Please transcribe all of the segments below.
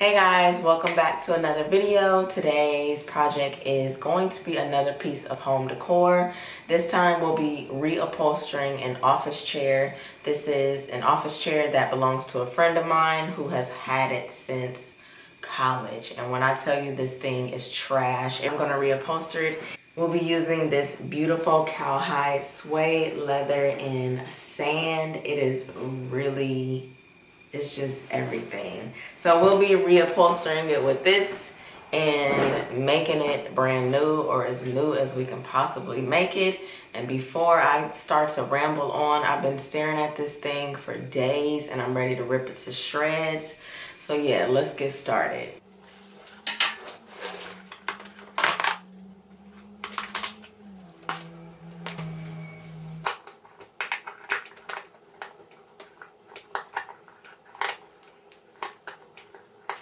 Hey guys, welcome back to another video. Today's project is going to be another piece of home decor. This time we'll be reupholstering an office chair. This is an office chair that belongs to a friend of mine who has had it since college. And when I tell you this thing is trash, I'm gonna reupholster it. We'll be using this beautiful cowhide suede leather in sand. It is really, it's just everything. So we'll be reupholstering it with this and making it brand new, or as new as we can possibly make it. And before I start to ramble on, I've been staring at this thing for days and I'm ready to rip it to shreds. So yeah, let's get started.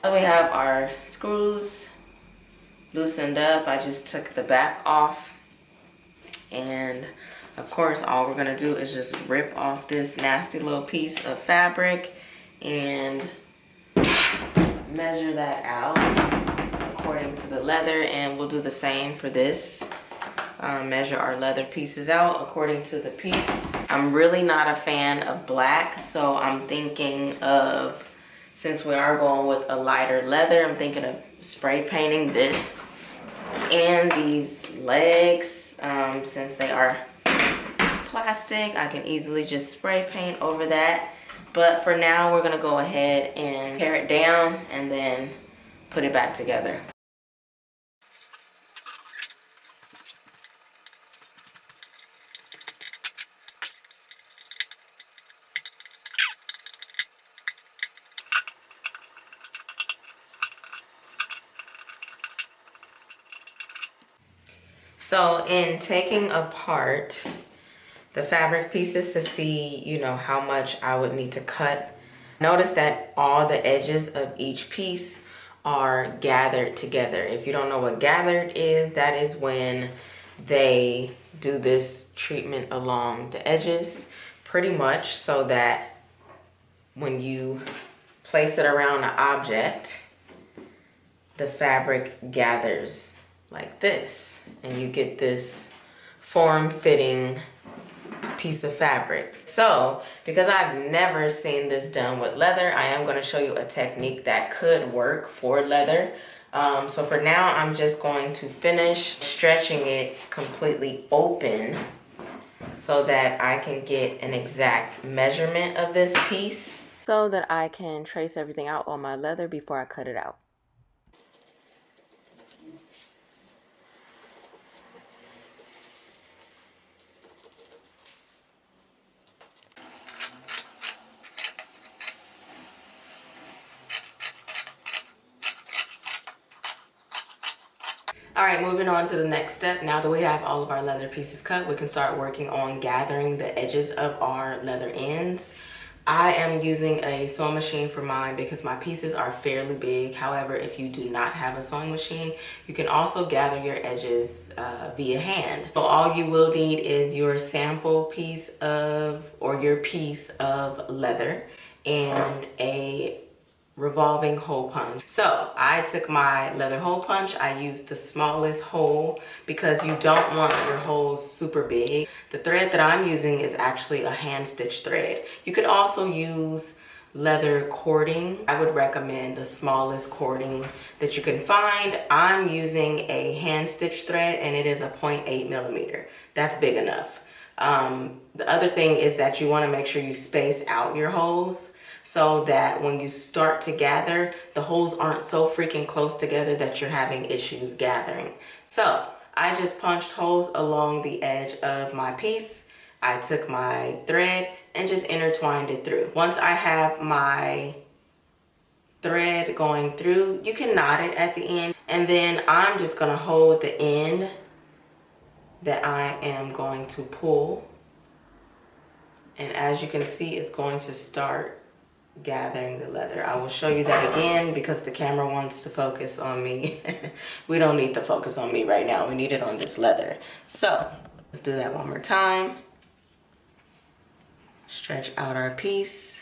So we have our screws loosened up. I just took the back off, and of course all we're gonna do is just rip off this nasty little piece of fabric and measure that out according to the leather, and we'll do the same for this. Measure our leather pieces out according to the piece. I'm really not a fan of black, so I'm thinking of, since we are going with a lighter leather, I'm thinking of spray painting this and these legs. Since they are plastic, I can easily just spray paint over that. But for now, we're gonna go ahead and tear it down and then put it back together. So in taking apart the fabric pieces to see, how much I would need to cut, notice that all the edges of each piece are gathered together. If you don't know what gathered is, that is when they do this treatment along the edges, pretty much so that when you place it around an object, the fabric gathers like this, and you get this form-fitting piece of fabric. So because I've never seen this done with leather, I am going to show you a technique that could work for leather. So for now, I'm just going to finish stretching it completely open so that I can get an exact measurement of this piece, so that I can trace everything out on my leather before I cut it out. All right, moving on to the next step. Now that we have all of our leather pieces cut, we can start working on gathering the edges of our leather ends. I am using a sewing machine for mine because my pieces are fairly big. However, if you do not have a sewing machine, you can also gather your edges via hand. So all you will need is your sample piece of, or your piece of leather, and a revolving hole punch. So I took my leather hole punch. I used the smallest hole because you don't want your holes super big. The thread that I'm using is actually a hand stitch thread. You could also use leather cording. I would recommend the smallest cording that you can find. I'm using a hand stitch thread and it is a 0.8 millimeter. That's big enough. The other thing is that you want to make sure you space out your holes, so that when you start to gather, the holes aren't so freaking close together that you're having issues gathering. So I just punched holes along the edge of my piece. I took my thread and just intertwined it through. Once I have my thread going through, you can knot it at the end, and then I'm just gonna hold the end that I am going to pull. And as you can see, it's going to start gathering the leather. I will show you that again because the camera wants to focus on me. We don't need to focus on me right now. We need it on this leather. So let's do that one more time. Stretch out our piece.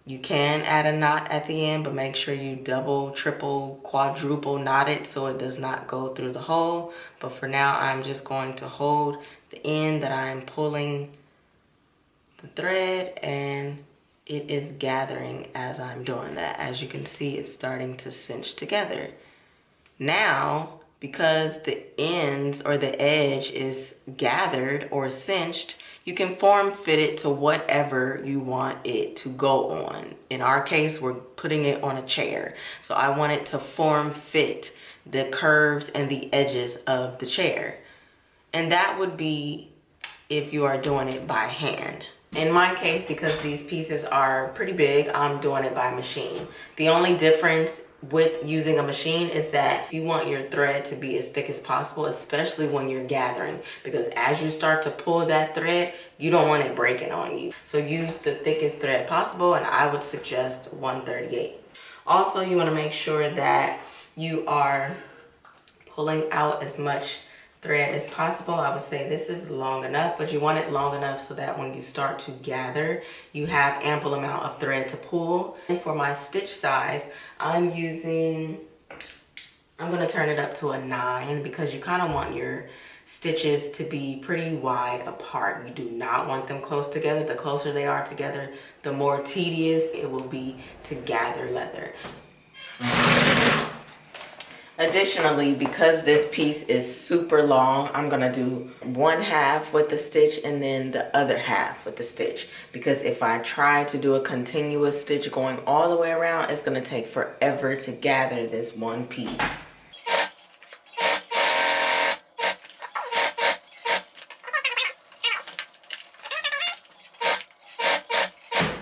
You can add a knot at the end, but make sure you double, triple, quadruple knot it so it does not go through the hole. But for now, I'm just going to hold the end that I'm pulling the thread, and it is gathering as I'm doing that. As you can see, it's starting to cinch together. Now, because the ends or the edge is gathered or cinched, you can form fit it to whatever you want it to go on. In our case, we're putting it on a chair. So I want it to form fit the curves and the edges of the chair. And that would be if you are doing it by hand. In my case, because these pieces are pretty big, I'm doing it by machine. The only difference with using a machine is that you want your thread to be as thick as possible, especially when you're gathering, because as you start to pull that thread, you don't want it breaking on you. So use the thickest thread possible, and I would suggest 138. Also, you want to make sure that you are pulling out as much thread as possible. I would say this is long enough, but you want it long enough so that when you start to gather, you have ample amount of thread to pull. And for my stitch size, I'm going to turn it up to a 9 because you kind of want your stitches to be pretty wide apart. You do not want them close together. The closer they are together, the more tedious it will be to gather leather. Additionally, because this piece is super long, I'm gonna do one half with the stitch and then the other half with the stitch. Because if I try to do a continuous stitch going all the way around, it's gonna take forever to gather this one piece.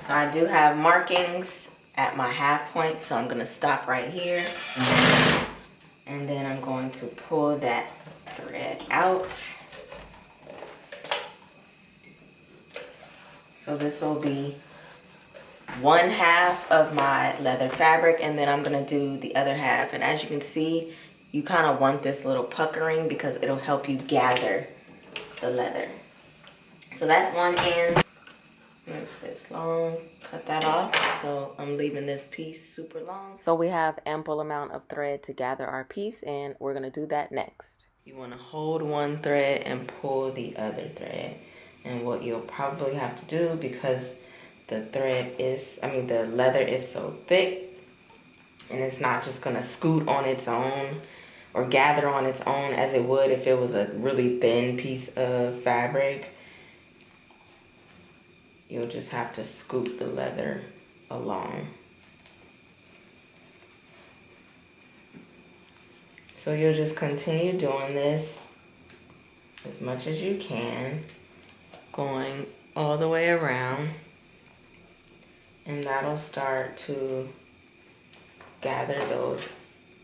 So I do have markings at my half point, so I'm gonna stop right here. And then I'm going to pull that thread out. So this will be one half of my leather fabric, and then I'm gonna do the other half. And as you can see, you kind of want this little puckering because it'll help you gather the leather. So that's one end. This long, cut that off. So I'm leaving this piece super long. So we have ample amount of thread to gather our piece, and we're gonna do that next. You wanna hold one thread and pull the other thread. And what you'll probably have to do, because the leather is so thick, and it's not just gonna scoot on its own or gather on its own as it would if it was a really thin piece of fabric. You'll just have to scoop the leather along. So you'll just continue doing this as much as you can, going all the way around, and that'll start to gather those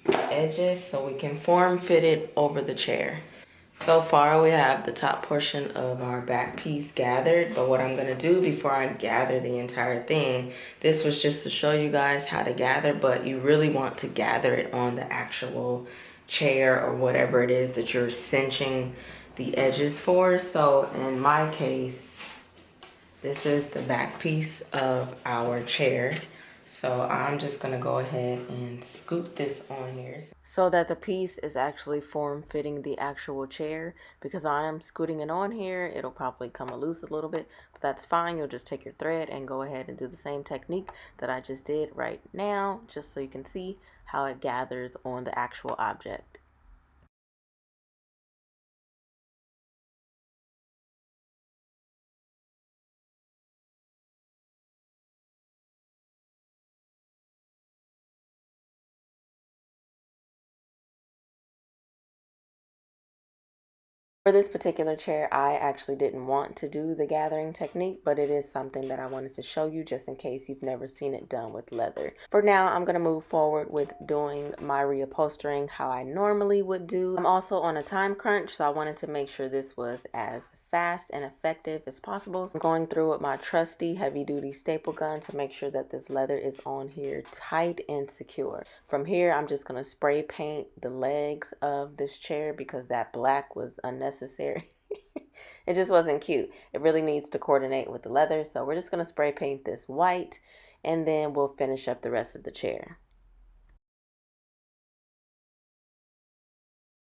edges so we can form fit it over the chair. So far we have the top portion of our back piece gathered, but what I'm gonna do before I gather the entire thing, this was just to show you guys how to gather, but you really want to gather it on the actual chair or whatever it is that you're cinching the edges for. So in my case, this is the back piece of our chair. So I'm just gonna go ahead and scoop this on here so that the piece is actually form-fitting the actual chair. Because I'm scooting it on here, it'll probably come loose a little bit, but that's fine. You'll just take your thread and go ahead and do the same technique that I just did right now, just so you can see how it gathers on the actual object. For this particular chair, I actually didn't want to do the gathering technique, but it is something that I wanted to show you just in case you've never seen it done with leather. For now, I'm going to move forward with doing my reupholstering how I normally would do. I'm also on a time crunch, so I wanted to make sure this was as fast and effective as possible. So I'm going through with my trusty heavy-duty staple gun to make sure that this leather is on here tight and secure. From here, I'm just going to spray paint the legs of this chair because that black was unnecessary. It just wasn't cute. It really needs to coordinate with the leather, so we're just going to spray paint this white. and then we'll finish up the rest of the chair.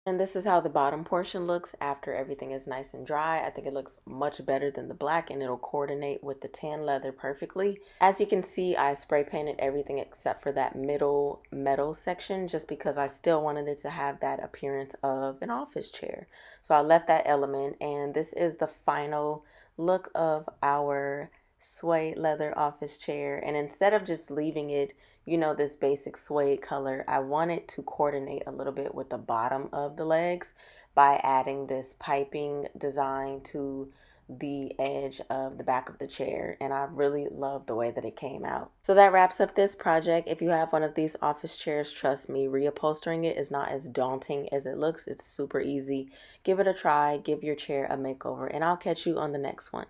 And this is how the bottom portion looks after everything is nice and dry. I think it looks much better than the black, and it'll coordinate with the tan leather perfectly. As you can see, I spray painted everything except for that middle metal section just because I still wanted it to have that appearance of an office chair. So I left that element, and this is the final look of our suede leather office chair. And instead of just leaving it, you know, this basic suede color, I wanted to coordinate a little bit with the bottom of the legs by adding this piping design to the edge of the back of the chair, and I really love the way that it came out. So that wraps up this project. If you have one of these office chairs, trust me, reupholstering it is not as daunting as it looks. It's super easy. Give it a try, give your chair a makeover, and I'll catch you on the next one.